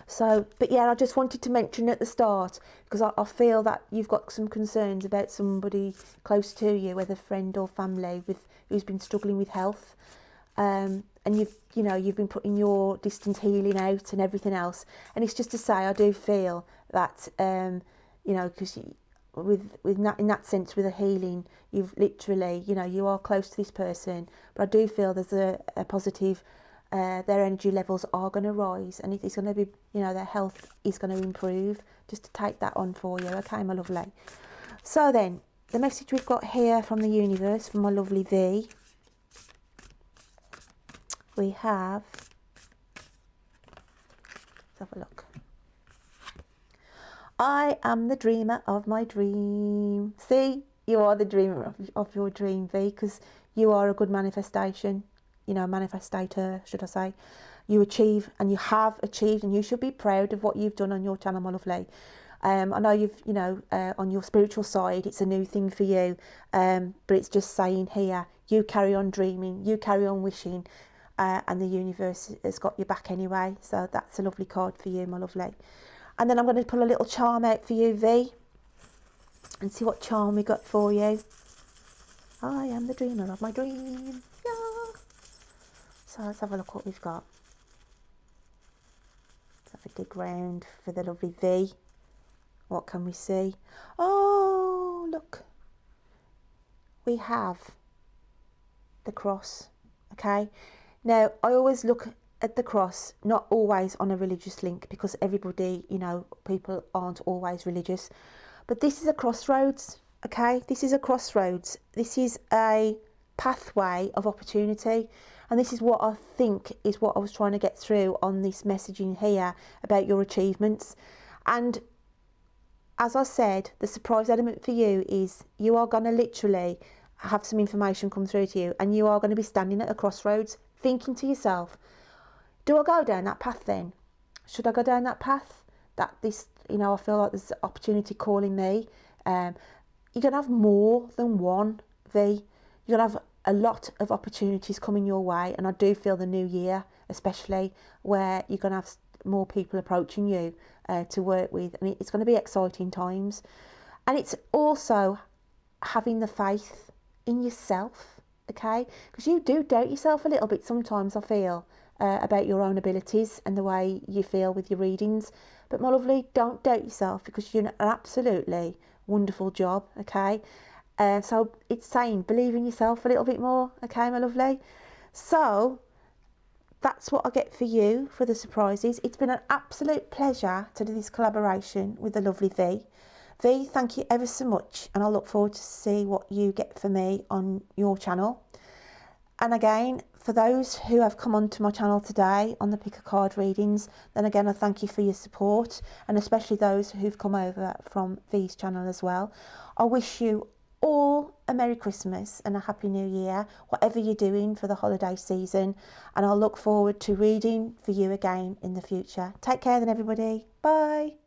So, but yeah, I just wanted to mention at the start, because I feel that you've got some concerns about somebody close to you, whether friend or family, who's been struggling with health, and you've been putting your distant healing out and everything else. And it's just to say, I do feel that because in that sense, with a healing, you've literally, you are close to this person, but I do feel there's a positive, their energy levels are going to rise, and it's going to be, their health is going to improve, just to take that on for you, okay, my lovely. So then, the message we've got here from the universe, from my lovely V, we have, let's have a look. I am the dreamer of my dream. See, you are the dreamer of your dream, V, because you are a good manifestation, manifestator, should I say. You achieve, and you have achieved, and you should be proud of what you've done on your channel, my lovely. I know you've, on your spiritual side, it's a new thing for you, but it's just saying here, you carry on dreaming, you carry on wishing, and the universe has got your back anyway. So that's a lovely card for you, my lovely. And then I'm going to pull a little charm out for you, V, and see what charm we got for you. I am the dreamer of my dream. Yeah. So let's have a look what we've got. Let's have a dig round for the lovely V. What can we see? Oh, look. We have the cross, okay? Now, I always look at the cross, not always on a religious link, because everybody, people aren't always religious. But this is a crossroads, okay? This is a crossroads. This is a pathway of opportunity. And this is what I think is what I was trying to get through on this messaging here about your achievements. And as I said, the surprise element for you is you are going to literally have some information come through to you, and you are going to be standing at a crossroads thinking to yourself, do I go down that path then? Should I go down that path? That this, I feel like there's opportunity calling me. You're going to have more than one, V. You're going to have a lot of opportunities coming your way. And I do feel the new year, especially, where you're going to have more people approaching you to work with. And it's going to be exciting times. And it's also having the faith in yourself, okay? Because you do doubt yourself a little bit sometimes, I feel. About your own abilities and the way you feel with your readings. But my lovely, don't doubt yourself, because you're an absolutely wonderful job, okay? So it's saying believe in yourself a little bit more, okay, my lovely? So that's what I get for you for the surprises. It's been an absolute pleasure to do this collaboration with the lovely V. V, thank you ever so much, and I look forward to see what you get for me on your channel. And again, for those who have come onto my channel today on the pick-a-card readings, then again, I thank you for your support, and especially those who've come over from V's channel as well. I wish you all a Merry Christmas and a Happy New Year, whatever you're doing for the holiday season, and I'll look forward to reading for you again in the future. Take care then, everybody. Bye.